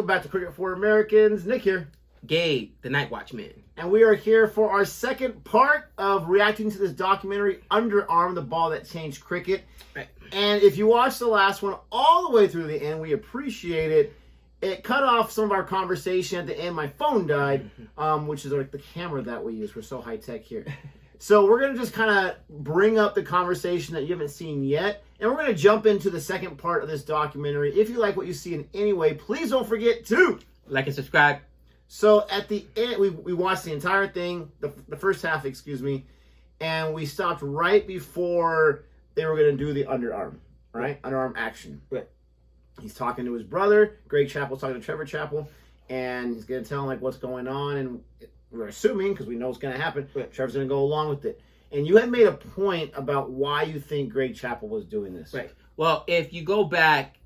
Welcome back to Cricket for Americans. Nick here. Gabe, the Night Watchman. And we are here for our second part of reacting to this documentary, Underarm, the Ball That Changed Cricket. Right. And if you watched the last one all the way through the end, we appreciate it. It cut off some of our conversation at the end. My phone died, which is like the camera that we use. We're so high-tech here. So we're going to just kind of bring up the conversation that you haven't seen yet. And we're going to jump into the second part of this documentary. If you like what you see in any way, please don't forget to like and subscribe. So at the end, we watched the entire thing, the first half, excuse me, and we stopped right before they were going to do the underarm, right? Underarm action. Right. He's talking to his brother. Greg Chappell's talking to Trevor Chappell, and he's going to tell him like what's going on, and we're assuming, because we know it's going to happen, Trevor's going to go along with it. And you had made a point about why you think Greg Chappell was doing this. Right. Well, if you go back,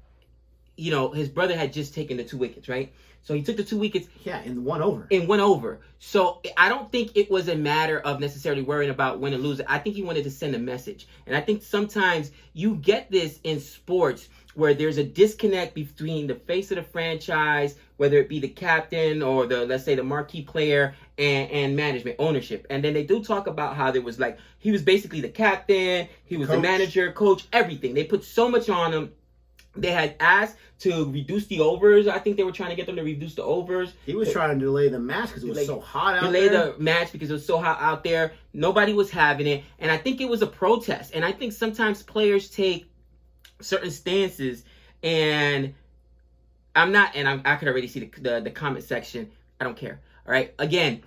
you know, his brother had just taken the 2 wickets, right? So he took the 2 wickets. Yeah, in one over. So I don't think it was a matter of necessarily worrying about win or lose. I think he wanted to send a message. And I think sometimes you get this in sports where there's a disconnect between the face of the franchise, whether it be the captain or let's say the marquee player, and management, ownership. And then they do talk about how there was like, he was basically the captain, he was the manager, coach, everything. They put so much on him. They had asked to reduce the overs. I think they were trying to get them to reduce the overs. He was trying to delay the match because it was so hot out there. Delay the match because it was so hot out there. Nobody was having it. And I think it was a protest. And I think sometimes players take certain stances, and I could already see the comment section. I don't care. All right. Again,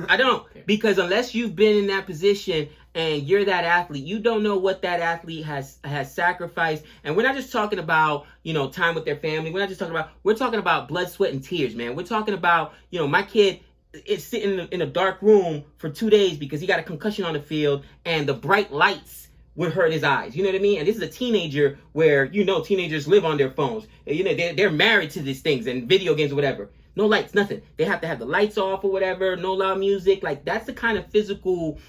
I don't, because unless you've been in that position and you're that athlete, you don't know what that athlete has sacrificed. And we're not just talking about, you know, time with their family. We're talking about blood, sweat, and tears, man. We're talking about, you know, my kid is sitting in a dark room for 2 days because he got a concussion on the field and the bright lights would hurt his eyes. You know what I mean? And this is a teenager where, you know, teenagers live on their phones. You know, they're married to these things and video games or whatever. No lights, nothing. They have to have the lights off or whatever. No loud music. Like, that's the kind of physical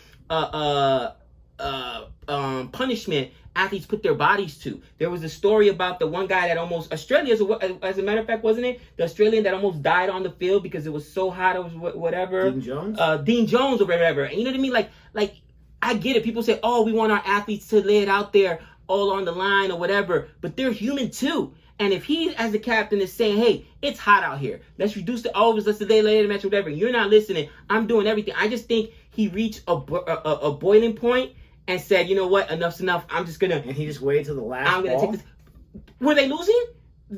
punishment athletes put their bodies to. There was a story about the one guy that almost, Australia, as a matter of fact, wasn't it? The Australian that almost died on the field because it was so hot. It was whatever. Dean Jones? Dean Jones or whatever. And you know what I mean? Like I get it. People say, oh, we want our athletes to lay it out there all on the line or whatever. But they're human too. And if he, as the captain, is saying, hey, it's hot out here, let's reduce the overs, let's delay the match, whatever, you're not listening, I'm doing everything. I just think he reached a boiling point and said, you know what, enough's enough. I'm just going to... And he just waited till the last ball? I'm going to take this. Were they losing?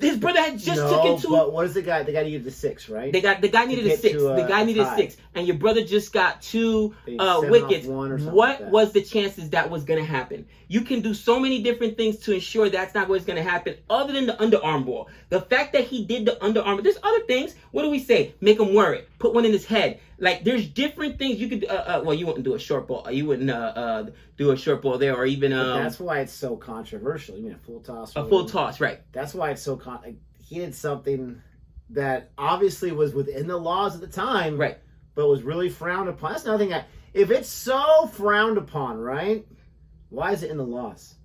His brother had just took it to... but what is the guy? The guy needed the 6, right? The guy needed a 6. The guy needed a 6. And your brother just got 2 wickets. What was the chances that was going to happen? You can do so many different things to ensure that's not what's going to happen other than the underarm ball. The fact that he did the underarm... There's other things. What do we say? Make him worry. Put one in his head. Like, there's different things you could... well, you wouldn't do a short ball. You wouldn't do a short ball there or even... that's why it's so controversial. You mean a full toss? A full toss, right. That's why it's so... he did something that obviously was within the laws at the time, right? But was really frowned upon. That's another thing. If it's so frowned upon, right? Why is it in the laws?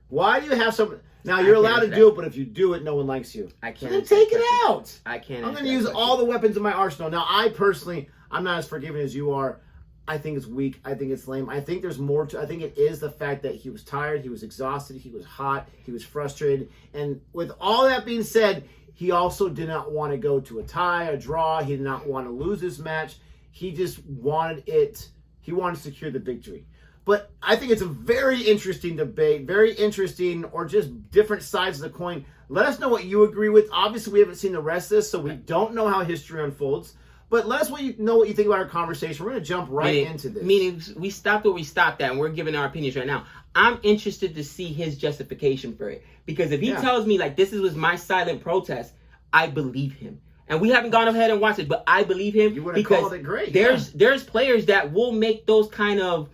Why do you have some? Now you're allowed to do it, but if you do it, no one likes you. I can't. So then take it out. I can't. I'm going to use all the weapons in my arsenal. Now, I personally, I'm not as forgiving as you are. I think it's weak. I think it's lame. I think there's more to. I think it is the fact that he was tired, he was exhausted, he was hot, he was frustrated, and with all that being said, he also did not want to go to a tie, a draw. He did not want to lose this match. He just wanted it. He wanted to secure the victory. But I think it's a very interesting debate, very interesting, or just different sides of the coin. Let us know what you agree with. Obviously, we haven't seen the rest of this, so we don't know how history unfolds. But let us know what you think about our conversation. We're going to jump into this. Meaning, we stopped where we stopped at, and we're giving our opinions right now. I'm interested to see his justification for it. Because if he tells me, like, this was my silent protest, I believe him. And we haven't gone ahead and watched it, but I believe him. You would have called it great. There's players that will make those kind of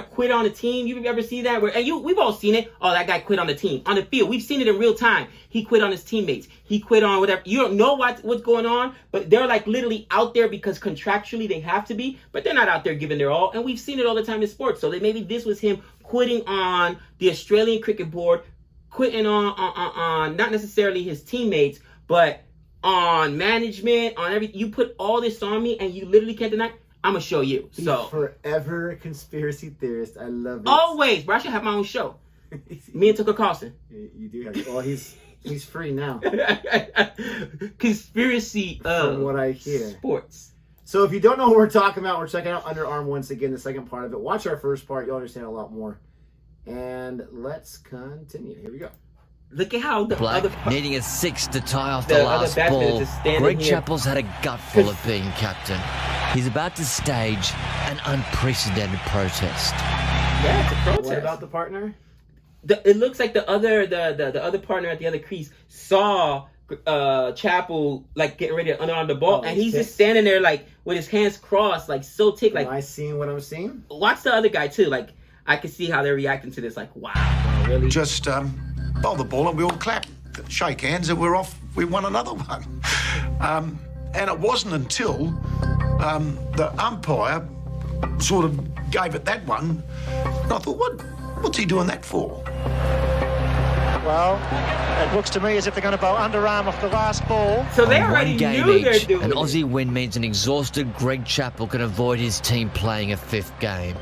quit on the team. You've ever seen that? We've all seen it. Oh, that guy quit on the team. On the field. We've seen it in real time. He quit on his teammates. He quit on whatever. You don't know what's going on, but they're like literally out there because contractually they have to be, but they're not out there giving their all. And we've seen it all the time in sports. So maybe this was him quitting on the Australian Cricket Board, quitting on not necessarily his teammates, but on management, on everything. You put all this on me, and you literally can't deny. I'm gonna show you. So forever conspiracy theorist. I love it. Always, bro. I should have my own show. Me and Tucker Carlson. You do have. Well, he's free now. Conspiracy from what I hear. Sports. So if you don't know what we're talking about, we're checking out Underarm once again. The second part of it. Watch our first part. You'll understand a lot more. And let's continue. Here we go. Look at how the Black other needing a 6 to tie off the last ball. Greg Chappell's had a gutful of being captain. He's about to stage an unprecedented protest. Yeah, it's a protest. What about the partner? It looks like the other partner at the other crease saw Chappell like getting ready to underarm the ball, and he's just standing there like with his hands crossed, like so ticked. Like, am I seeing what I'm seeing? Watch the other guy too. Like, I can see how they're reacting to this. Like, wow, bro, really? Just bowl the ball and we all clap, shake hands, and we're off. We won another one. And it wasn't until the umpire sort of gave it that one, and I thought, what's he doing that for? Well, it looks to me as if they're going to bowl underarm off the last ball. So they already knew they're doing an it. Aussie win means an exhausted Greg Chappell can avoid his team playing a 5th game.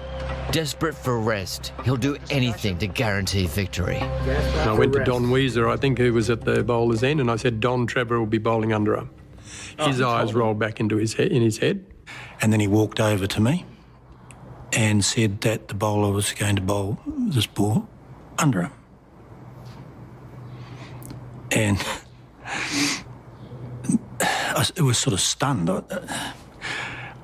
Desperate for rest, he'll do anything to guarantee victory. I went to Don Weezer, I think, who was at the bowler's end, and I said, Don, Trevor will be bowling underarm. His eyes rolled back into his head. And then he walked over to me and said that the bowler was going to bowl this ball underarm. And it was sort of stunned.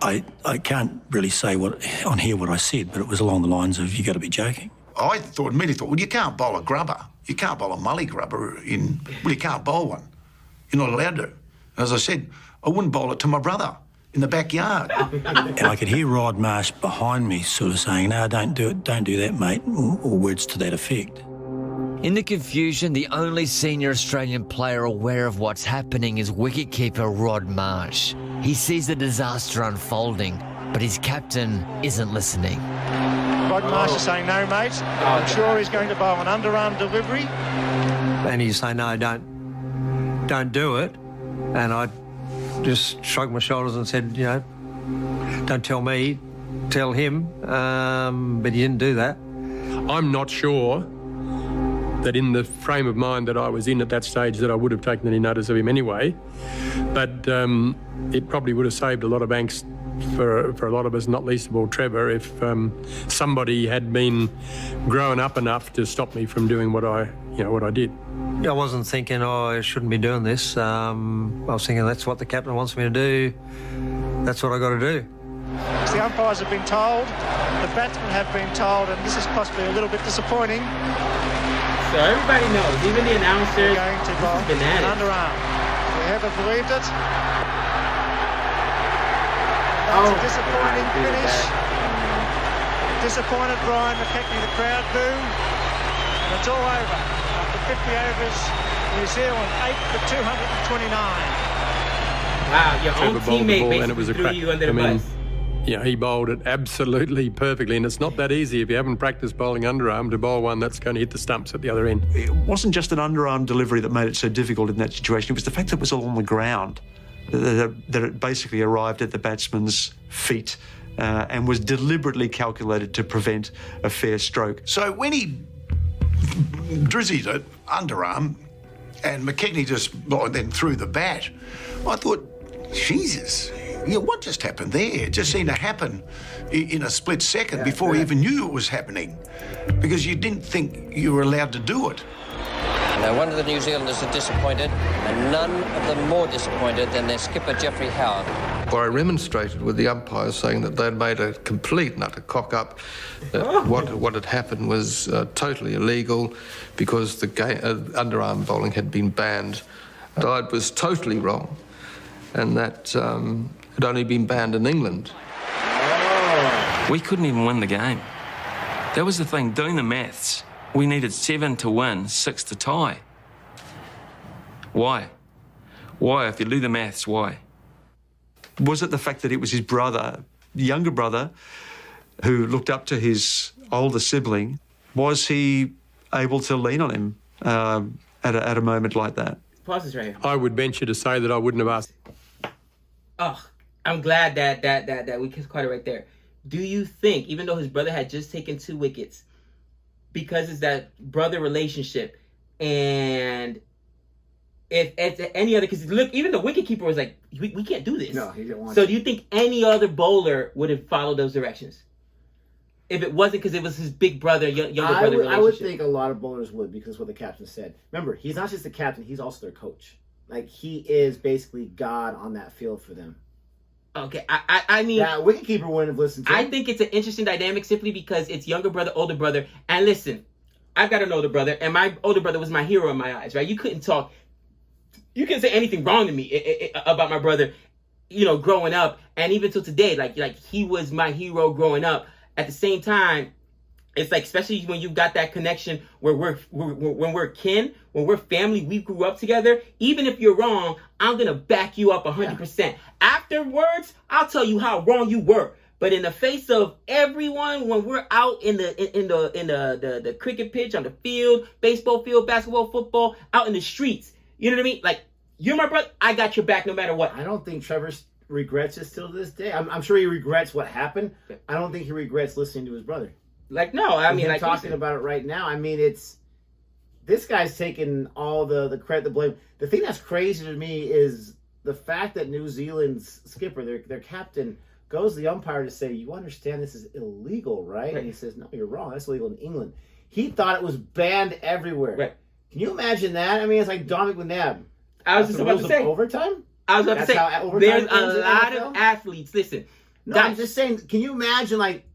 I can't really say what I said, but it was along the lines of, you got to be joking. I immediately thought, well, you can't bowl a grubber. You can't bowl a mully grubber you can't bowl one. You're not allowed to. As I said, I wouldn't bowl it to my brother in the backyard. And I could hear Rod Marsh behind me sort of saying, no, don't do it, don't do that, mate, or words to that effect. In the confusion, the only senior Australian player aware of what's happening is wicketkeeper Rod Marsh. He sees the disaster unfolding, but his captain isn't listening. Rod Marsh is saying, no, mate. I'm sure he's going to bowl an underarm delivery. And he's saying, no, don't do it. And I just shrugged my shoulders and said, don't tell me, tell him. But he didn't do that. I'm not sure that in the frame of mind that I was in at that stage that I would have taken any notice of him anyway. But it probably would have saved a lot of angst for a lot of us, not least of all Trevor, if somebody had been grown up enough to stop me from doing what I did. I wasn't thinking, I shouldn't be doing this. I was thinking, that's what the captain wants me to do. That's what I got to do. The umpires have been told, the batsmen have been told, and this is possibly a little bit disappointing. So everybody knows, even the announcers, Going to bowl an underarm. Whoever believed it. That's a disappointing finish. Disappointed Brian McKechnie, the crowd boo. And it's all over. After 50 overs, New Zealand 8 for 229. Wow, your own Trevor bowled the teammate ball and it was basically a threw you under the I mean, bus. Yeah, he bowled it absolutely perfectly, and it's not that easy if you haven't practiced bowling underarm to bowl one that's going to hit the stumps at the other end. It wasn't just an underarm delivery that made it so difficult in that situation. It was the fact that it was all on the ground, that it basically arrived at the batsman's feet and was deliberately calculated to prevent a fair stroke. So when he drizzied it underarm and McKechnie just then threw the bat, I thought, Jesus, what just happened there? It just seemed to happen in a split second before you even knew it was happening, because you didn't think you were allowed to do it. No wonder the New Zealanders are disappointed, and none of them more disappointed than their skipper, Geoffrey Howard. Well, I remonstrated with the umpires, saying that they'd made a complete and utter cock-up, that what had happened was totally illegal because the underarm bowling had been banned. I was totally wrong, and that had only been banned in England. We couldn't even win the game. That was the thing, doing the maths. We needed 7 to win, 6 to tie. Why? Why? If you do the maths, why? Was it the fact that it was his brother, younger brother, who looked up to his older sibling? Was he able to lean on him at a moment like that? Pause this right here. I would venture to say that I wouldn't have asked. Oh, I'm glad that we caught it right there. Do you think, even though his brother had just taken 2 wickets, because it's that brother relationship, and if any other, because look, even the wicketkeeper was like, we can't do this. No, he didn't want So to. do you think any other bowler would have followed those directions? If it wasn't because it was his big brother, younger brother relationship? I would think a lot of bowlers would, because what the captain said. Remember, he's not just the captain, he's also their coach. Like, he is basically God on that field for them. Okay, I mean... That wicketkeeper wouldn't have listened to him. I think it's an interesting dynamic simply because it's younger brother, older brother. And listen, I've got an older brother, and my older brother was my hero in my eyes, right? You couldn't say anything wrong to me about my brother, growing up. And even till today, like he was my hero growing up. At the same time, it's like, especially when you've got that connection where when we're kin, when we're family, we grew up together. Even if you're wrong, I'm gonna back you up 100%. Yeah. Afterwards, I'll tell you how wrong you were. But in the face of everyone, when we're out in the cricket pitch, on the field, baseball field, basketball, football, out in the streets, you know what I mean? Like, you're my brother, I got your back no matter what. I don't think Trevor regrets it still to this day. I'm sure he regrets what happened. I don't think he regrets listening to his brother. Like, no, I mean, like, talking about it right now. I mean, this guy's taking all the credit, the blame. The thing that's crazy to me is the fact that New Zealand's skipper, their captain, goes to the umpire to say, "You understand this is illegal, right?" And he says, "No, you're wrong. That's illegal in England." He thought it was banned everywhere. Right. Can you imagine that? I mean, it's like Dominic McNabb. I was just about to say overtime. I was about to say there's a lot of athletes. Listen, no, I'm just saying. Can you imagine, like,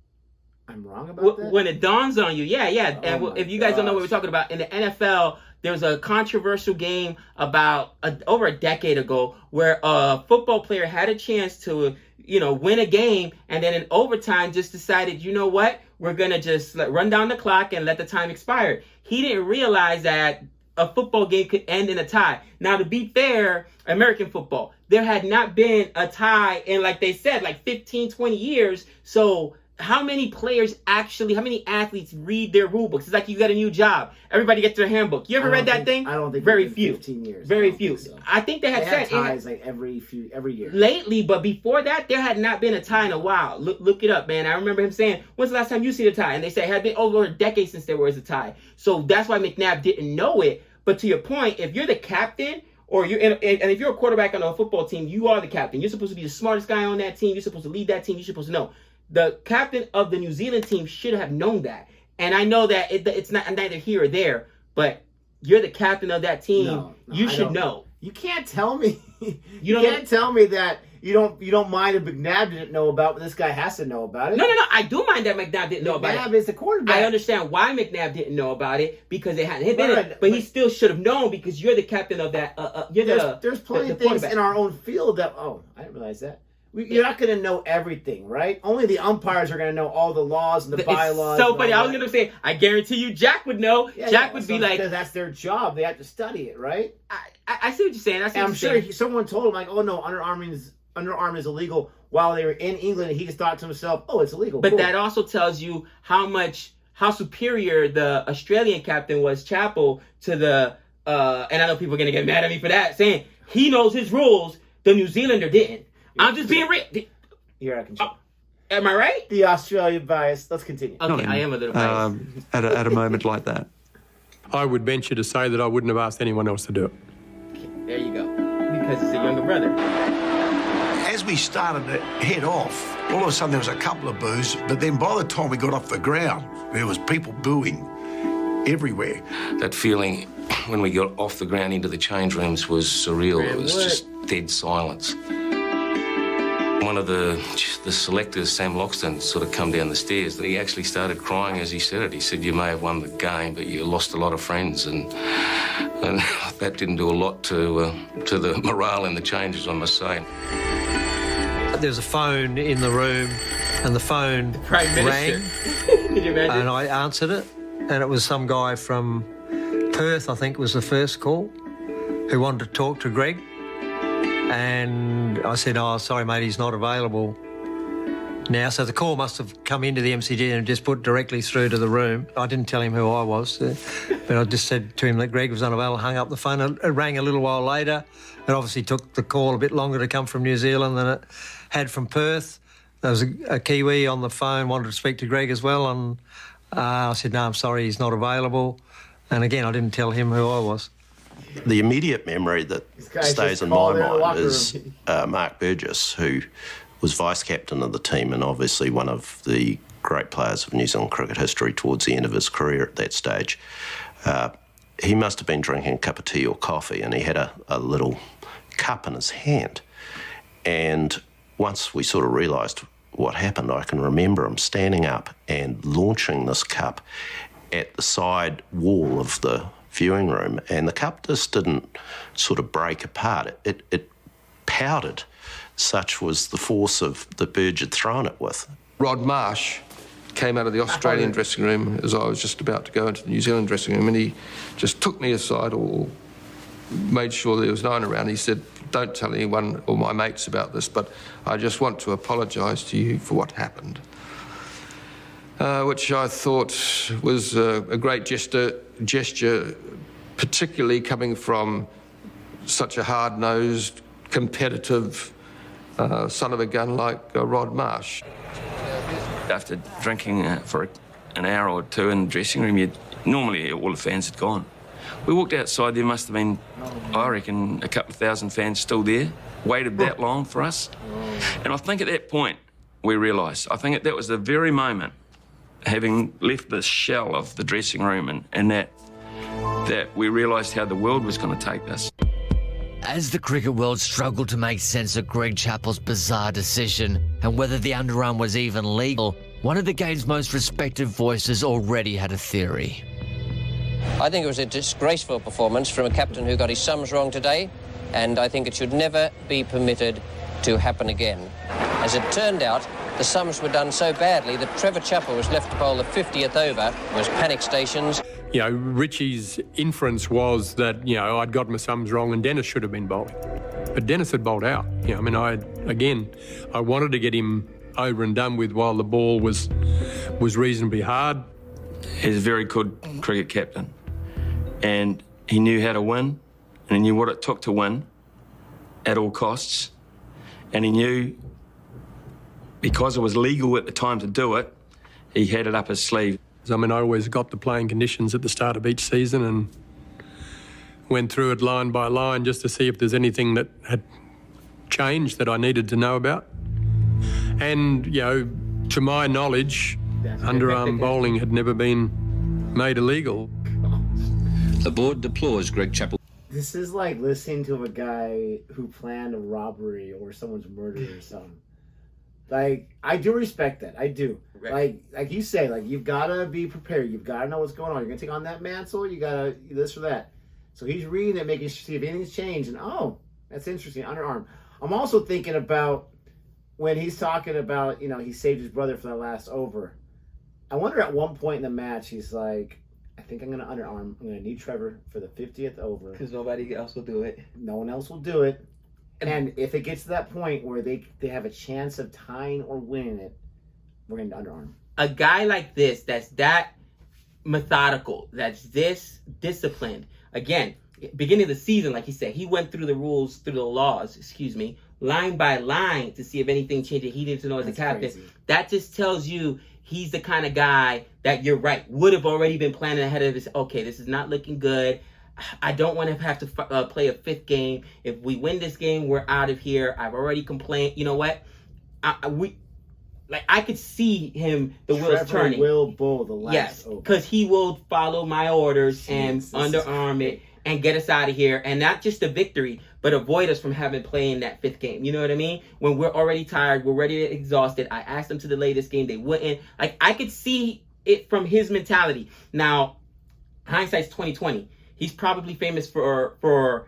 I'm wrong about that? When it dawns on you, yeah. Oh, and if you guys don't know what we're talking about, in the NFL, there was a controversial game about over a decade ago where a football player had a chance to, win a game, and then in overtime just decided, you know what, we're gonna just run down the clock and let the time expire. He didn't realize that a football game could end in a tie. Now, to be fair, American football, there had not been a tie in, like they said, like 15, 20 years. So how many athletes read their rule books? It's like you got a new job. Everybody gets their handbook. You ever read that thing? I don't think very few. 15 years. Very few. So. I think they had ties like every year. Lately, but before that, there had not been a tie in a while. Look it up, man. I remember him saying, "When's the last time you see a tie?" And they say it had been over a decade since there was a tie. So that's why McNabb didn't know it. But to your point, if you're the captain, or and if you're a quarterback on a football team, you are the captain. You're supposed to be the smartest guy on that team. You're supposed to lead that team. You're supposed to know. The captain of the New Zealand team should have known that. And I know that it's not neither here or there, but you're the captain of that team. No, you should know. You can't tell me. You can't tell me that you don't mind if McNabb didn't know about, but this guy has to know about it. No. I do mind that McNabb didn't know about it. McNabb is the quarterback. I understand why McNabb didn't know about it because it hadn't been it, but he still should have known because you're the captain of that. There's plenty of things in our own field that. Oh, I didn't realize that. You're not going to know everything, right? Only the umpires are going to know all the laws and the bylaws. So funny. I was going to say, I guarantee you, Jack would know. Yeah, Jack would be like, because that's their job. They have to study it, right? I see what you're saying. I'm sure someone told him, like, "Oh no, underarm is illegal." While they were in England, and he just thought to himself, "Oh, it's illegal." But that also tells you how superior the Australian captain was, Chappell, to the. And I know people are going to get mad at me for that, saying he knows his rules. The New Zealander didn't. I'm just being real. You're out of control. Am I right? The Australian bias. Let's continue. Okay, I am a little biased. At a moment like that. I would venture to say that I wouldn't have asked anyone else to do it. Okay, there you go. Because it's a younger brother. As we started to head off, all of a sudden there was a couple of boos, but then by the time we got off the ground, there was people booing everywhere. That feeling when we got off the ground into the change rooms was surreal. It was just dead silence. One of the selectors, Sam Loxton, sort of come down the stairs. He actually started crying as he said it. He said, "You may have won the game, but you lost a lot of friends." And that didn't do a lot to the morale in the changes, I must say. There's a phone in the room, and the phone Prime rang. Can you imagine? And I answered it, and it was some guy from Perth, I think was the first call, who wanted to talk to Greg. And I said, "Oh, sorry, mate, he's not available." now, so the call must have come into the MCG and just put directly through to the room. I didn't tell him who I was, but I just said to him that Greg was unavailable, hung up the phone. It rang a little while later. It obviously took the call a bit longer to come from New Zealand than it had from Perth. There was a Kiwi on the phone, wanted to speak to Greg as well, and I said, no, I'm sorry, he's not available. And again, I didn't tell him who I was. The immediate memory that stays in my mind is Mark Burgess, who was vice-captain of the team and obviously one of the great players of New Zealand cricket history towards the end of his career at that stage. He must have been drinking a cup of tea or coffee, and he had a little cup in his hand. And once we sort of realised what happened, I can remember him standing up and launching this cup at the side wall of the viewing room, and the cup just didn't sort of break apart. It powdered. Such was the force of the Burge had thrown it with. Rod Marsh came out of the Australian dressing room as I was just about to go into the New Zealand dressing room, and he just took me aside or made sure there was no one around. He said, don't tell anyone or my mates about this, but I just want to apologise to you for what happened. Which I thought was a great gesture, particularly coming from such a hard-nosed, competitive son of a gun like Rod Marsh. After drinking for an hour or two in the dressing room, normally all the fans had gone. We walked outside, there must have been, I reckon, a couple of thousand fans still there, waited that long for us. And I think at that point, we realised, I think that was the very moment, having left the shell of the dressing room and that we realised how the world was going to take us. As the cricket world struggled to make sense of Greg Chappell's bizarre decision and whether the underarm was even legal, one of the game's most respected voices already had a theory. I think it was a disgraceful performance from a captain who got his sums wrong today, and I think it should never be permitted to happen again. As it turned out, the sums were done so badly that Trevor Chappell was left to bowl the 50th over, was panic stations. You know, Richie's inference was that, I'd got my sums wrong and Dennis should have been bowling. But Dennis had bowled out. I wanted to get him over and done with while the ball was reasonably hard. He's a very good cricket captain, and he knew how to win, and he knew what it took to win at all costs, and he knew because it was legal at the time to do it, he had it up his sleeve. I always got the playing conditions at the start of each season and went through it line by line just to see if there's anything that had changed that I needed to know about. And, to my knowledge, underarm bowling had never been made illegal. The board deplores Greg Chappell. This is like listening to a guy who planned a robbery or someone's murder or something. Like, I do respect that. I do. Right. Like you say, you've got to be prepared. You've got to know what's going on. You're going to take on that mantle. You got to this or that. So he's reading it, making sure see if anything's changed. And, that's interesting. Underarm. I'm also thinking about when he's talking about, he saved his brother for that last over. I wonder at one point in the match, he's like, I think I'm going to underarm. I'm going to need Trevor for the 50th over. Because nobody else will do it. No one else will do it. And if it gets to that point where they have a chance of tying or winning it, we're going to underarm. A guy like this, that's that methodical, that's this disciplined. Again, beginning of the season, like he said, he went through the rules, through the laws, line by line to see if anything changed. He needed to know as a captain. Crazy. That just tells you he's the kind of guy that, you're right, would have already been planning ahead of his, okay, this is not looking good. I don't want to have to play a fifth game. If we win this game, we're out of here. I've already complained. You know what? I could see him, the wheels turning. Will bowl the last. Yes, because he will follow my orders and underarm it and get us out of here. And not just a victory, but avoid us from having playing that fifth game. You know what I mean? When we're already tired, we're already exhausted. I asked them to delay this game. They wouldn't. I could see it from his mentality. Now, hindsight's 20/20. He's probably famous or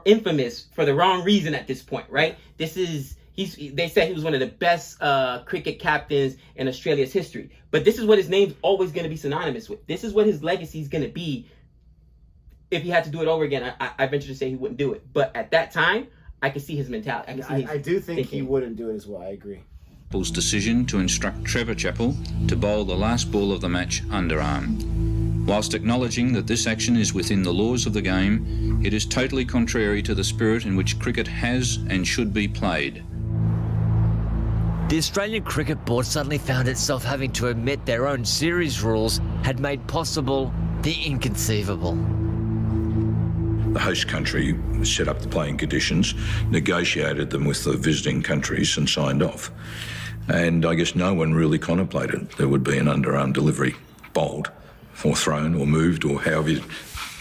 infamous for the wrong reason at this point, right? They said he was one of the best cricket captains in Australia's history. But this is what his name's always going to be synonymous with. This is what his legacy is going to be. If he had to do it over again, I venture to say he wouldn't do it. But at that time, I could see his mentality. I do think he wouldn't do it as well. I agree. Chappell's decision to instruct Trevor Chappell to bowl the last ball of the match underarm. Whilst acknowledging that this action is within the laws of the game, it is totally contrary to the spirit in which cricket has and should be played. The Australian Cricket Board suddenly found itself having to admit their own series rules had made possible the inconceivable. The host country set up the playing conditions, negotiated them with the visiting countries and signed off. And I guess no one really contemplated there would be an underarm delivery bowled or thrown or moved or however you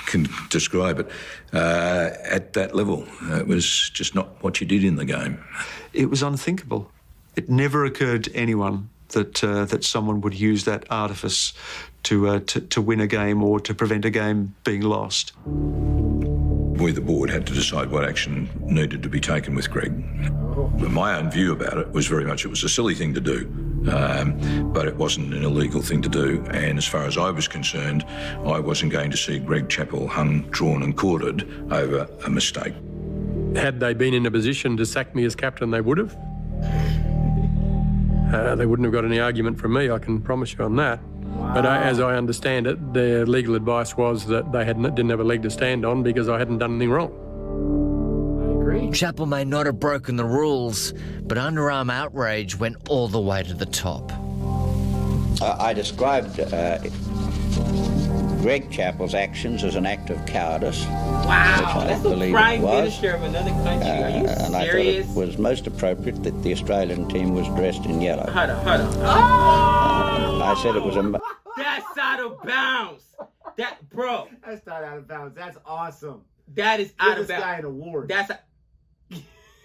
can describe it at that level. It was just not what you did in the game. It was unthinkable. It never occurred to anyone that someone would use that artifice to win a game or to prevent a game being lost. We, the board, had to decide what action needed to be taken with Greg. My own view about it was very much it was a silly thing to do, but it wasn't an illegal thing to do. And as far as I was concerned, I wasn't going to see Greg Chappell hung, drawn and quartered over a mistake. Had they been in a position to sack me as captain, they would have. They wouldn't have got any argument from me, I can promise you on that. Wow. But as I understand it, their legal advice was that they didn't have a leg to stand on because I hadn't done anything wrong. I agree. Chappell may not have broken the rules, but underarm outrage went all the way to the top. I described Greg Chappell's actions as an act of cowardice. Wow, that's the Prime Minister of another country. Are you serious? And I thought it was most appropriate that the Australian team was dressed in yellow. Hold on. Oh! I said it was a... That's out of bounds. Bro. That's not out of bounds. That's awesome. That is out of bounds. Give this guy an award.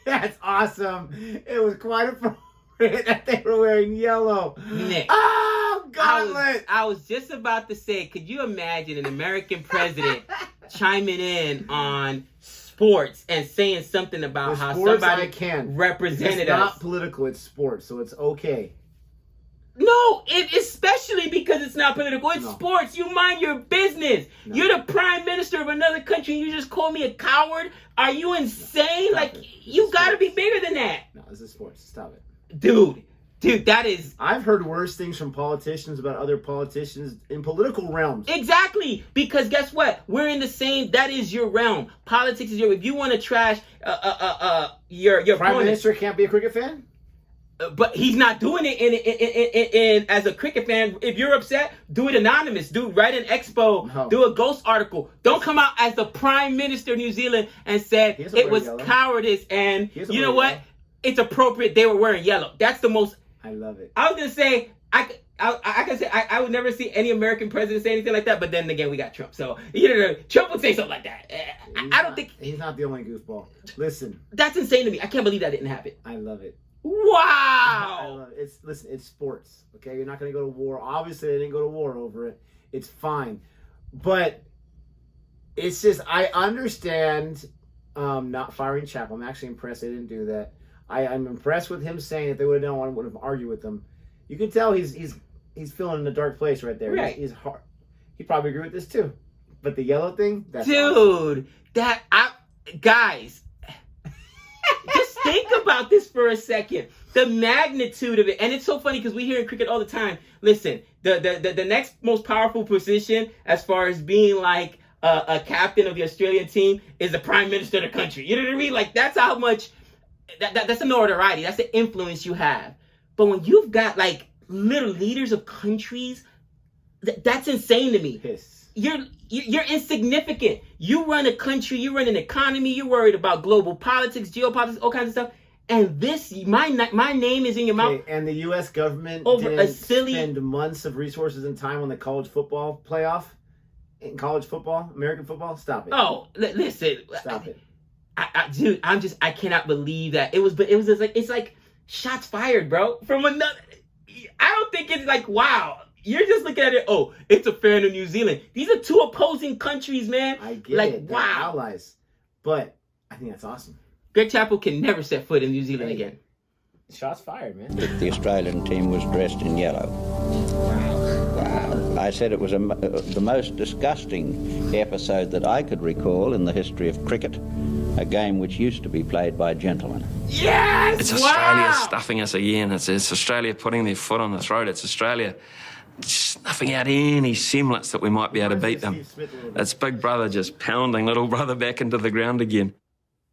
That's awesome. It was quite appropriate that they were wearing yellow. Nick. Oh, gauntlet. I was just about to say, could you imagine an American president chiming in on sports and saying something about how somebody represented us? It's not political, it's sports, so it's okay. No, especially because it's not political. It's sports. You mind your business. No. You're the prime minister of another country and you just call me a coward? Are you insane? You got to be bigger than that. No, this is sports. Stop it. Dude, that is... I've heard worse things from politicians about other politicians in political realms. Exactly. Because guess what? We're in the same... That is your realm. Politics is your... If you want to trash your Prime Minister can't be a cricket fan? But he's not doing it in as a cricket fan. If you're upset, do it anonymous. Write an expo. No. Do a ghost article. Don't come out as the Prime Minister of New Zealand and said it was cowardice. And you know what? It's appropriate they were wearing yellow. That's the most... I love it. I was going to say... I can say I would never see any American president say anything like that, but then again we got Trump, so Trump would say something like that. I don't think he's not the only goofball. Listen, that's insane to me. I can't believe that didn't happen. I love it. Wow. I love it. It's sports. Okay, you're not going to go to war. Obviously, they didn't go to war over it. It's fine, but it's just I understand not firing Chappell. I'm actually impressed they didn't do that. I'm impressed with him saying if they would have done, I would have argued with them. You can tell he's feeling in a dark place right there. Right. He's hard. He probably agree with this too. But the yellow thing, that's dude, awesome. Guys, just think about this for a second. The magnitude of it, and it's so funny because we hear in cricket all the time. Listen, the next most powerful position as far as being like a captain of the Australian team is the Prime Minister of the country. You know what I mean? Like that's how much that's the notoriety. That's the influence you have. But when you've got like little leaders of countries, that's insane to me. Yes. You're insignificant. You run a country, you run an economy, you're worried about global politics, geopolitics, all kinds of stuff. And my name is in your mouth. And the U.S. government over didn't spend months of resources and time on the college football playoff in college football, American football. Stop it. Oh, listen. Stop it. Dude, I cannot believe that. It was just like, it's like shots fired, bro. From another. I don't think it's like, wow. You're just looking at it, oh, it's a fan of New Zealand. These are two opposing countries, man. I get it. They're allies. But I think that's awesome. Greg Chappell can never set foot in New Zealand again. Shots fired, man. The Australian team was dressed in yellow. Wow. I said it was the most disgusting episode that I could recall in the history of cricket, a game which used to be played by gentlemen. Yes! It's Australia stuffing us again. It's Australia putting their foot on the throat. It's Australia snuffing out any semblance that we might be able to beat them. It's Big Brother just pounding Little Brother back into the ground again.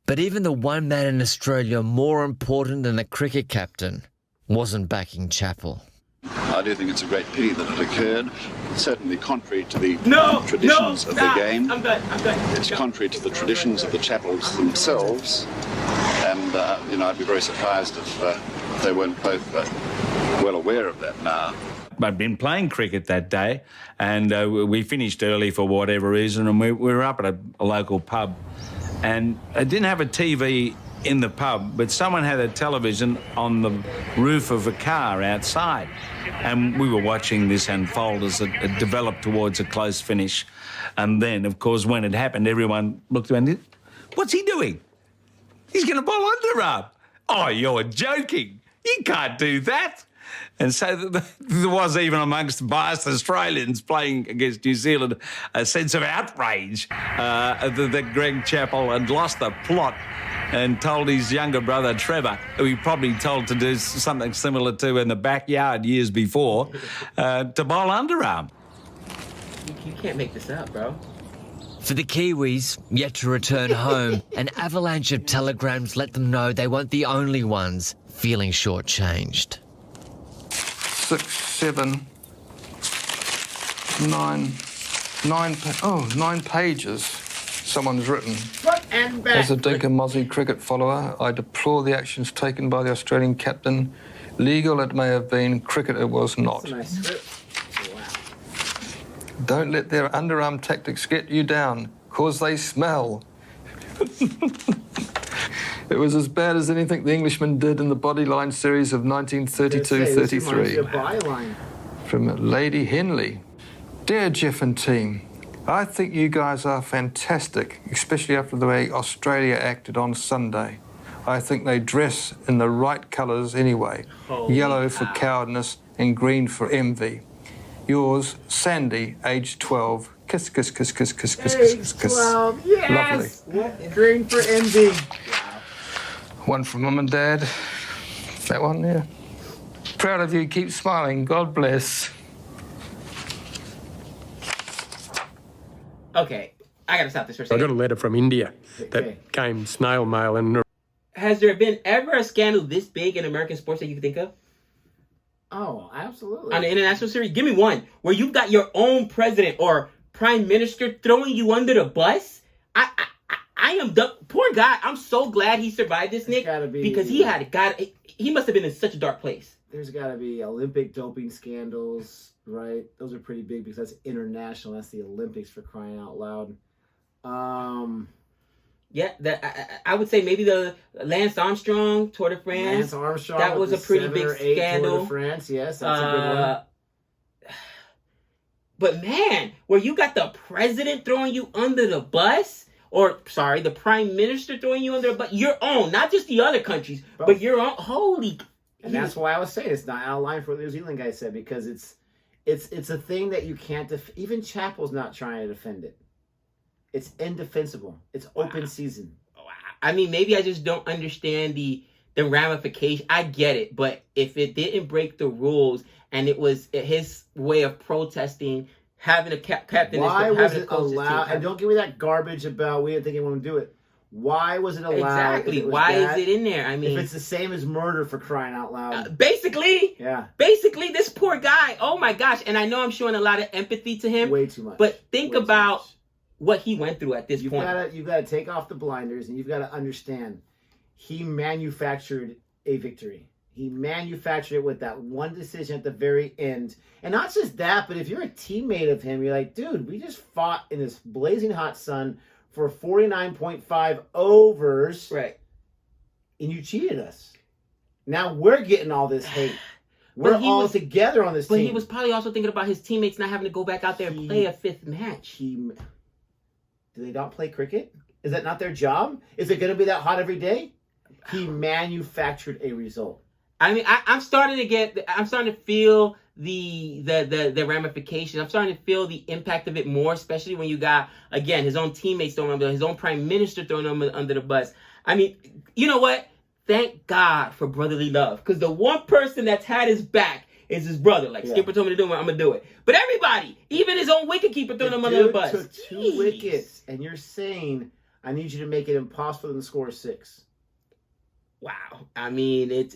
But even the one man in Australia more important than a cricket captain wasn't backing Chappell. I do think it's a great pity that it occurred. It's certainly contrary to the traditions of the game. I'm done. It's contrary to the traditions of the Chappells themselves. And, I'd be very surprised if they weren't both well aware of that now. I'd been playing cricket that day, and we finished early for whatever reason, and we were up at a local pub. And I didn't have a TV in the pub, but someone had a television on the roof of a car outside. And we were watching this unfold as it developed towards a close finish. And then, of course, when it happened, everyone looked around. What's he doing? He's going to bowl underarm. Oh, you're joking. You can't do that. And so there was, even amongst biased Australians playing against New Zealand, a sense of outrage that Greg Chappell had lost the plot and told his younger brother, Trevor, who he probably told to do something similar to in the backyard years before, to bowl underarm. You can't make this up, bro. For the Kiwis, yet to return home, an avalanche of telegrams let them know they weren't the only ones feeling shortchanged. 6, 7, 9 pages someone's written. Front and back. As a Dinka Mozzie cricket follower, I deplore the actions taken by the Australian captain. Legal it may have been, cricket it was not. That's a nice script. Don't let their underarm tactics get you down, cause they smell. It was as bad as anything the Englishmen did in the Bodyline series of 1932-33. From Lady Henley. Dear Jeff and team, I think you guys are fantastic, especially after the way Australia acted on Sunday. I think they dress in the right colours anyway. Yellow for cowardness and green for envy. Yours, Sandy, age 12. Kiss, kiss, kiss, kiss, kiss, kiss, kiss, kiss, kiss. 12, yes! Lovely. Green for envy. One from Mum and Dad. That one, yeah. Proud of you. Keep smiling. God bless. Okay, I gotta stop this for a I second. got a letter from India that came snail mail, and Has there been ever a scandal this big in American sports that you can think of? Oh, absolutely. On the international series? Give me one where you've got your own president or prime minister throwing you under the bus. I am the poor guy. I'm so glad he survived this, Nick, because he must have been in such a dark place. There's got to be Olympic doping scandals, right? Those are pretty big because that's international. That's the Olympics, for crying out loud. Yeah, I would say maybe the Lance Armstrong Tour de France. Lance Armstrong. That was a pretty big scandal. Tour de France, yes, that's a good one. But man, where you got the president throwing you under the bus, or sorry, the prime minister throwing you under the bus, your own, not just the other countries, but your own. Holy. And that's why I was saying it's not out of line for what the New Zealand guy said, because it's a thing that you can't even Chappell's not trying to defend it. It's indefensible. It's open season. I mean, maybe I just don't understand the ramification. I get it, but if it didn't break the rules and it was his way of protesting, having a captain, why was it allowed? And don't give me that garbage about we didn't think anyone would do it. Why was it allowed? Exactly. Why is it in there? I mean, if it's the same as murder, for crying out loud. Basically. Yeah. Basically, this poor guy. Oh my gosh! And I know I'm showing a lot of empathy to him. Way too much. But think about what he went through at this point. You've got to take off the blinders, and you've got to understand. He manufactured a victory. He manufactured it with that one decision at the very end. And not just that, but if you're a teammate of him, you're like, dude, we just fought in this blazing hot sun for 49.5 overs. Right. And you cheated us. Now we're getting all this hate. We're all together on this team. But he was probably also thinking about his teammates not having to go back out there and play a fifth match. Do they not play cricket? Is that not their job? Is it going to be that hot every day? He manufactured a result. I mean, I'm starting to feel the ramifications. I'm starting to feel the impact of it more, especially when you got, again, his own teammates throwing him under, his own prime minister throwing him under the bus. I mean, you know what? thank God for brotherly love. Because the one person that's had his back is his brother. Like, Skipper told me to do it, I'm going to do it. But everybody, even his own wicketkeeper, throwing him under the bus. Took 2 wickets, and you're saying, I need you to make it impossible for them to score 6. Wow. I mean,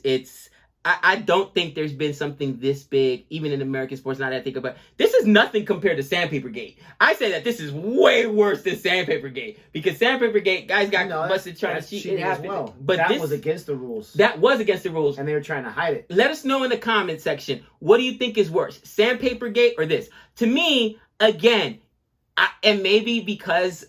I don't think there's been something this big, even in American sports, now that I think about it. This is nothing compared to Sandpaper Gate. I say that this is way worse than Sandpaper Gate. Because Sandpaper Gate, guys got busted trying to cheat. It happened. Well. But that was against the rules. That was against the rules. And they were trying to hide it. Let us know in the comment section, what do you think is worse? Sandpaper Gate or this? To me, again, and maybe because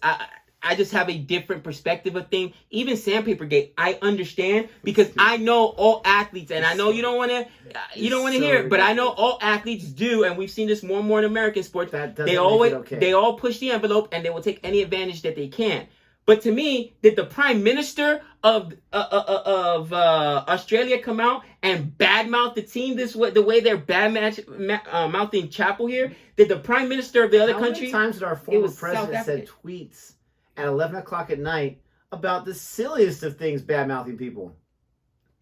I just have a different perspective of things. Even Sandpaper Gate, I understand because I know all athletes, and I know you don't want to hear it, but I know all athletes do, and we've seen this more and more in American sports. They all push the envelope, and they will take any advantage that they can. But to me, did the Prime Minister of Australia come out and badmouth the team this way, the way they're mouthing Chappell here? Did the Prime Minister of the other country? How many times did our former president said tweets at 11 o'clock at night about the silliest of things, bad-mouthing people?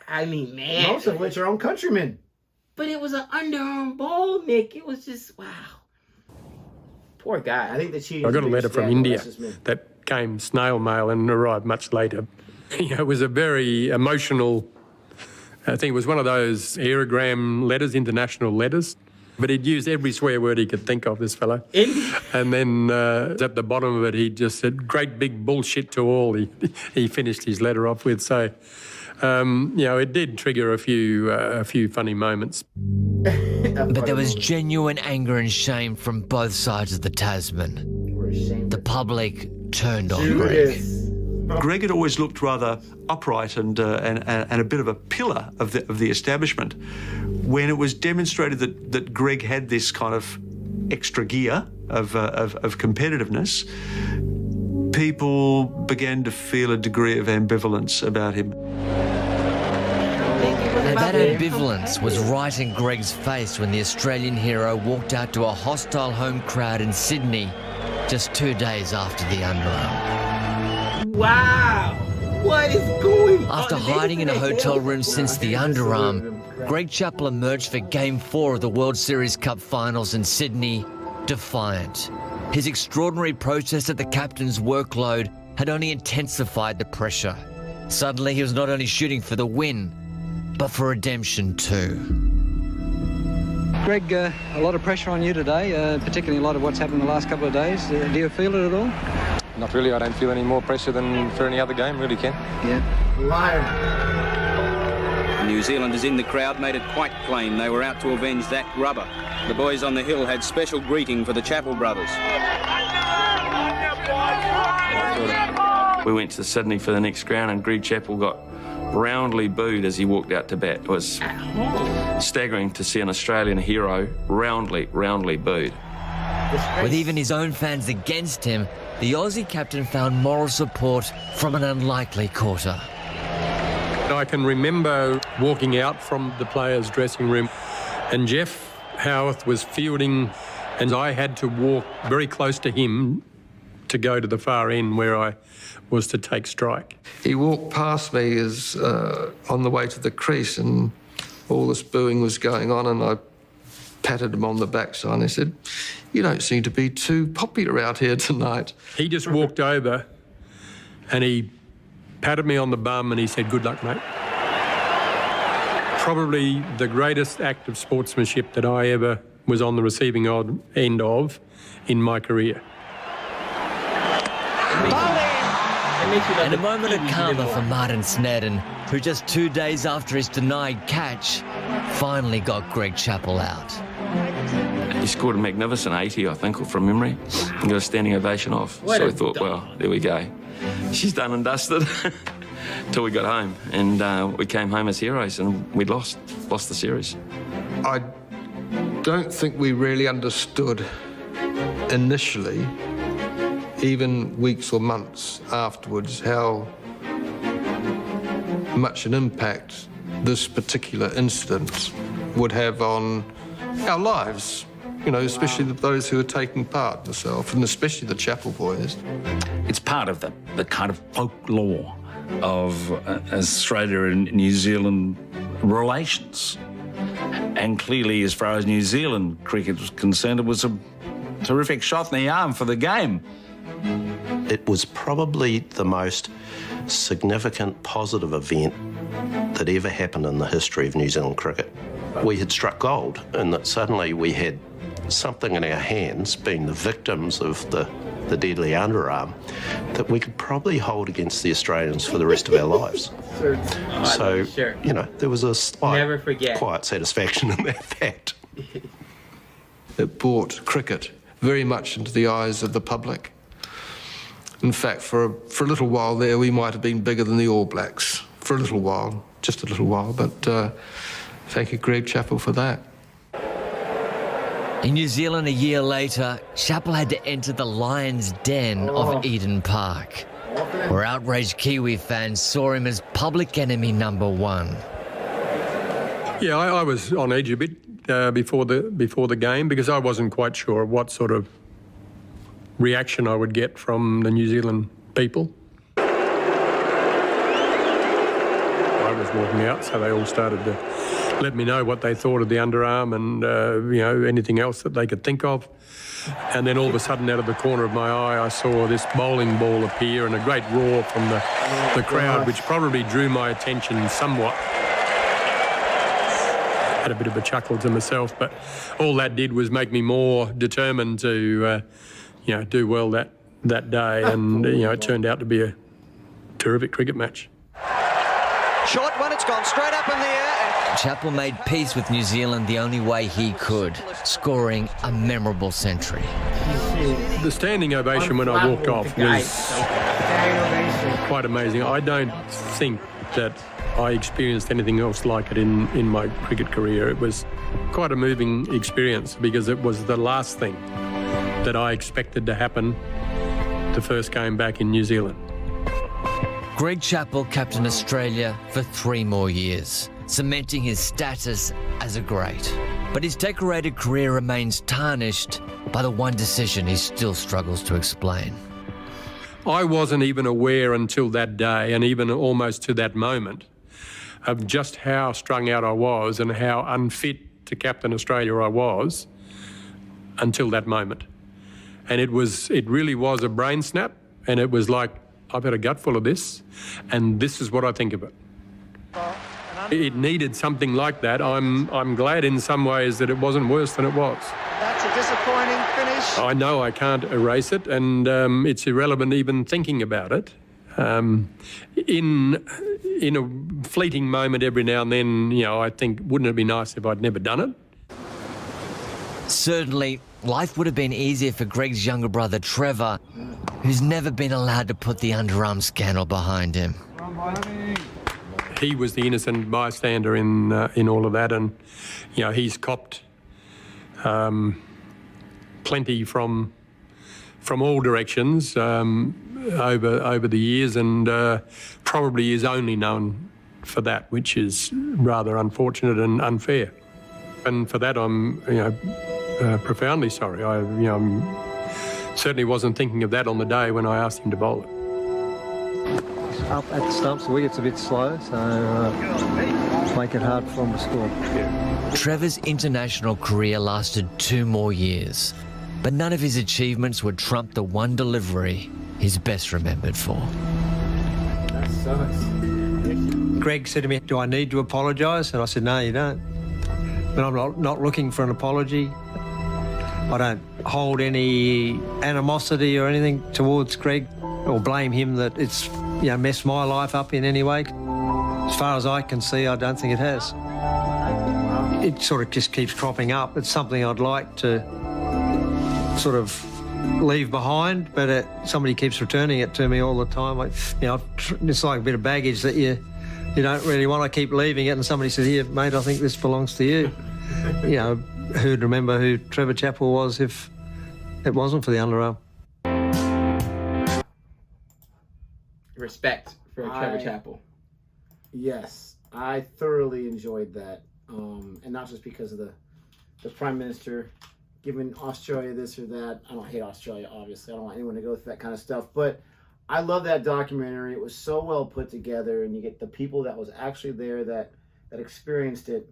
I mean, man. Most of which are own countrymen. But it was an underarm ball, Nick. It was just, wow. Poor guy. I think the cheating. I got a letter from India that came snail mail and arrived much later. It was a very emotional, I think it was one of those aerogram letters, international letters. But he'd used every swear word he could think of, this fellow. And then at the bottom of it, he just said, great big bullshit to all, he finished his letter off with. So, it did trigger a few funny moments. But there was genuine anger and shame from both sides of the Tasman. The public turned on Greg. Greg had always looked rather upright and a bit of a pillar of the establishment. When it was demonstrated that Greg had this kind of extra gear of competitiveness, people began to feel a degree of ambivalence about him. And that ambivalence was right in Greg's face when the Australian hero walked out to a hostile home crowd in Sydney just 2 days after the underarm. Wow! What is going on? After hiding in a hotel room since the underarm, Greg Chappell emerged for Game 4 of the World Series Cup Finals in Sydney, defiant. His extraordinary protest at the captain's workload had only intensified the pressure. Suddenly, he was not only shooting for the win, but for redemption too. Greg, a lot of pressure on you today, particularly in light of what's happened the last couple of days. Do you feel it at all? Not really. I don't feel any more pressure than for any other game, really, Ken. Yeah. Liar. New Zealanders in the crowd made it quite plain they were out to avenge that grubber. The boys on the hill had special greeting for the Chappell brothers. We went to Sydney for the next ground and Greg Chappell got roundly booed as he walked out to bat. It was staggering to see an Australian hero roundly booed. With even his own fans against him, the Aussie captain found moral support from an unlikely quarter. I can remember walking out from the players' dressing room and Jeff Howarth was fielding and I had to walk very close to him to go to the far end where I was to take strike. He walked past me as on the way to the crease and all this booing was going on and I patted him on the backside and he said, "You don't seem to be too popular out here tonight." He just walked over and he patted me on the bum and he said, "Good luck, mate." Probably the greatest act of sportsmanship that I ever was on the receiving end of in my career. And a moment of karma for Martin Snedden, who just 2 days after his denied catch, finally got Greg Chappell out. He scored a magnificent 80, I think, from memory, and got a standing ovation off. So I thought, well, there we go. She's done and dusted. Till we got home, and we came home as heroes, and we lost the series. I don't think we really understood initially, even weeks or months afterwards, how much an impact this particular incident would have on our lives, especially those who are taking part, myself, and especially the Chappell boys. It's part of the kind of folklore of Australia and New Zealand relations. And clearly, as far as New Zealand cricket was concerned, it was a terrific shot in the arm for the game. It was probably the most significant positive event that ever happened in the history of New Zealand cricket. We had struck gold, and that suddenly we had something in our hands, being the victims of the deadly underarm, that we could probably hold against the Australians for the rest of our lives. So, you know, there was a slight, quiet satisfaction in that fact. It brought cricket very much into the eyes of the public. In fact, for a little while there, we might have been bigger than the All Blacks. For a little while, just a little while, but thank you, Greg Chappell, for that. In New Zealand a year later, Chappell had to enter the lion's den of Eden Park, where outraged Kiwi fans saw him as public enemy number one. Yeah, I was on edge a bit before the game because I wasn't quite sure what sort of reaction I would get from the New Zealand people. I was walking out, so they all started to let me know what they thought of the underarm and, you know, anything else that they could think of. And then all of a sudden, out of the corner of my eye, I saw this bowling ball appear and a great roar from the crowd, which probably drew my attention somewhat. Had a bit of a chuckle to myself, but all that did was make me more determined to, you know, do well that day. And, you know, it turned out to be a terrific cricket match. Short one, it's gone straight up in the air. Chappell made peace with New Zealand the only way he could, scoring a memorable century. The standing ovation when I walked off was quite amazing. I don't think that I experienced anything else like it in my cricket career. It was quite a moving experience because it was the last thing that I expected to happen the first game back in New Zealand. Greg Chappell captained Australia for 3 more years, cementing his status as a great. But his decorated career remains tarnished by the one decision he still struggles to explain. I wasn't even aware until that day, and even almost to that moment, of just how strung out I was and how unfit to captain Australia I was until that moment. And it really was a brain snap, and it was like, I've had a gut full of this, and this is what I think of it. It needed something like that. I'm glad in some ways that it wasn't worse than it was. That's a disappointing finish. I know I can't erase it, and it's irrelevant even thinking about it. In a fleeting moment every now and then, you know, I think, wouldn't it be nice if I'd never done it? Certainly, life would have been easier for Greg's younger brother, Trevor, who's never been allowed to put the underarm scandal behind him. He was the innocent bystander in all of that, and you know he's copped plenty from all directions over the years, and probably is only known for that, which is rather unfortunate and unfair. And for that, I'm profoundly sorry. I certainly wasn't thinking of that on the day when I asked him to bowl it. Up at the stumps, the wicket's a bit slow, so make it hard for him to score. Trevor's international career lasted 2 more years, but none of his achievements would trump the one delivery he's best remembered for. That sucks. Greg said to me, do I need to apologise? And I said, no, you don't. But I'm not looking for an apology. I don't hold any animosity or anything towards Greg or blame him that it's messed my life up in any way. As far as I can see, I don't think it has. It sort of just keeps cropping up. It's something I'd like to sort of leave behind, but somebody keeps returning it to me all the time. It's like a bit of baggage that you don't really want to keep leaving it, and somebody says, here, mate, I think this belongs to you. Who'd remember who Trevor Chappell was if it wasn't for the underarm? Respect for Trevor Chappell. Yes, I thoroughly enjoyed that, and not just because of the Prime Minister giving Australia this or that. I don't hate Australia, obviously. I don't want anyone to go through that kind of stuff, but I love that documentary. It was so well put together, and you get the people that was actually there that experienced it.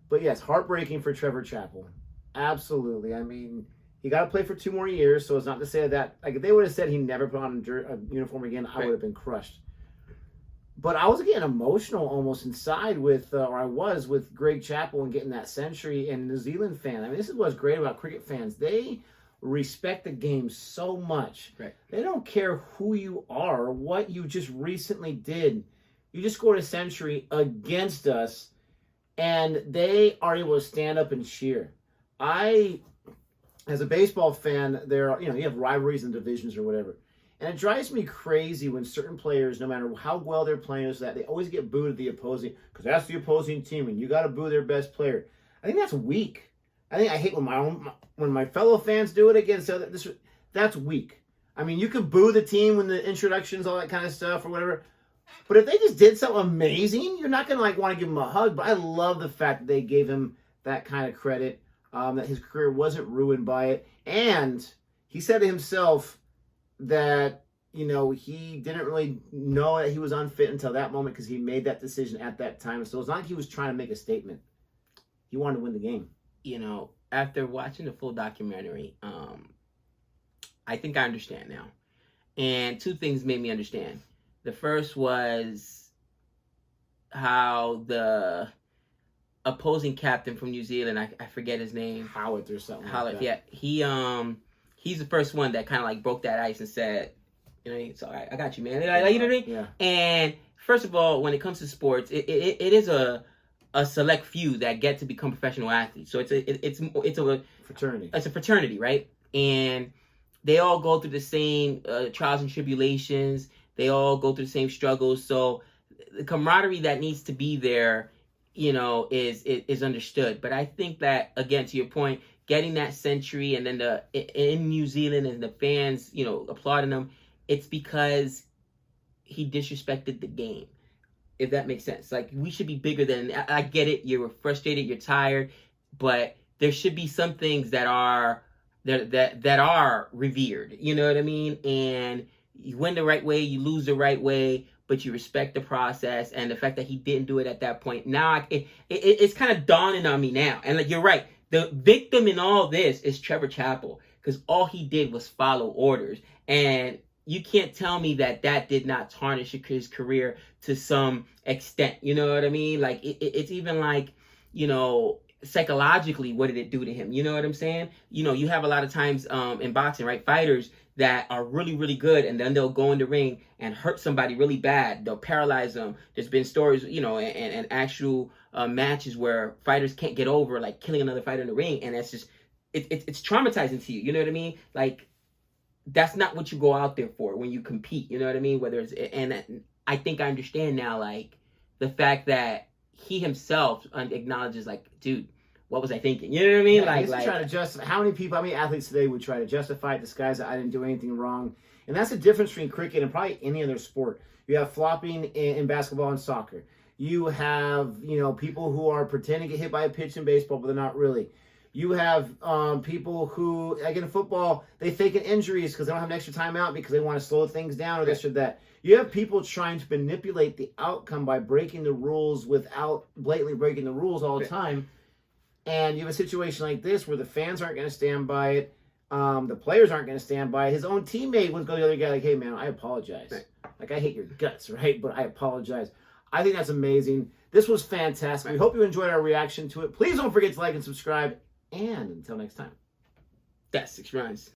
But yes, heartbreaking for Trevor Chappell. Absolutely. I mean, he got to play for 2 more years, so it's not to say that, like, if they would have said he never put on a uniform again, I would have been crushed. But I was getting emotional almost inside with, or I was with Greg Chappell and getting that century and New Zealand fan. I mean, this is what's great about cricket fans. They respect the game so much. Right. They don't care who you are or what you just recently did. You just scored a century against us, and they are able to stand up and cheer. As a baseball fan, you have rivalries and divisions or whatever. And it drives me crazy when certain players, no matter how well they're playing, is that they always get booed at the opposing, because that's the opposing team, and you got to boo their best player. I think that's weak. I hate when my fellow fans do it against other. That's weak. I mean, you can boo the team when the introductions, all that kind of stuff, or whatever. But if they just did something amazing, you're not gonna want to give him a hug. But I love the fact that they gave him that kind of credit. That his career wasn't ruined by it, and he said to himself that, he didn't really know that he was unfit until that moment, because he made that decision at that time. So it's not like he was trying to make a statement. He wanted to win the game. After watching the full documentary, I think I understand now. And 2 things made me understand. The first was how the opposing captain from New Zealand, I forget his name. Howard or something. Howard, like that. Yeah. He's the first one that kind of like broke that ice and said, it's all right, I got you, man. You know what I mean? Yeah. And first of all, when it comes to sports, it is a select few that get to become professional athletes. So it's a fraternity. It's a fraternity, right? And they all go through the same trials and tribulations. They all go through the same struggles. So the camaraderie that needs to be there, is understood. But I think that, again, to your point, getting that century and then in New Zealand and the fans, applauding him, it's because he disrespected the game. If that makes sense. Like, we should be bigger than, I get it, you're frustrated, you're tired, but there should be some things that are revered. You know what I mean? And you win the right way, you lose the right way, but you respect the process. And the fact that he didn't do it at that point, now it's kind of dawning on me now. And like, you're right, the victim in all this is Trevor Chappell, because all he did was follow orders. And you can't tell me that did not tarnish his career to some extent. You know what I mean? Like, it's even like, psychologically, what did it do to him? You know what I'm saying? You have a lot of times in boxing, right? Fighters that are really, really good, and then they'll go in the ring and hurt somebody really bad. They'll paralyze them. There's been stories, and actual matches where fighters can't get over, like, killing another fighter in the ring, and that's just, it's traumatizing to you. You know what I mean? Like, that's not what you go out there for when you compete. You know what I mean? And I think I understand now, like, the fact that he himself acknowledges, like, dude, what was I thinking? You know what I mean? Yeah, he's trying to justify. How many athletes today would try to justify it, disguise that I didn't do anything wrong? And that's the difference between cricket and probably any other sport. You have flopping in basketball and soccer. You have, people who are pretending to get hit by a pitch in baseball, but they're not really. You have people who, like in football, they fake injuries because they don't have an extra timeout because they want to slow things down or this or that. You have people trying to manipulate the outcome by breaking the rules without blatantly breaking the rules all the time. And you have a situation like this where the fans aren't going to stand by it. The players aren't going to stand by it. His own teammate would go to the other guy like, hey, man, I apologize. Right. Like, I hate your guts, right? But I apologize. I think that's amazing. This was fantastic. We hope you enjoyed our reaction to it. Please don't forget to like and subscribe. And until next time, that's 6 runs.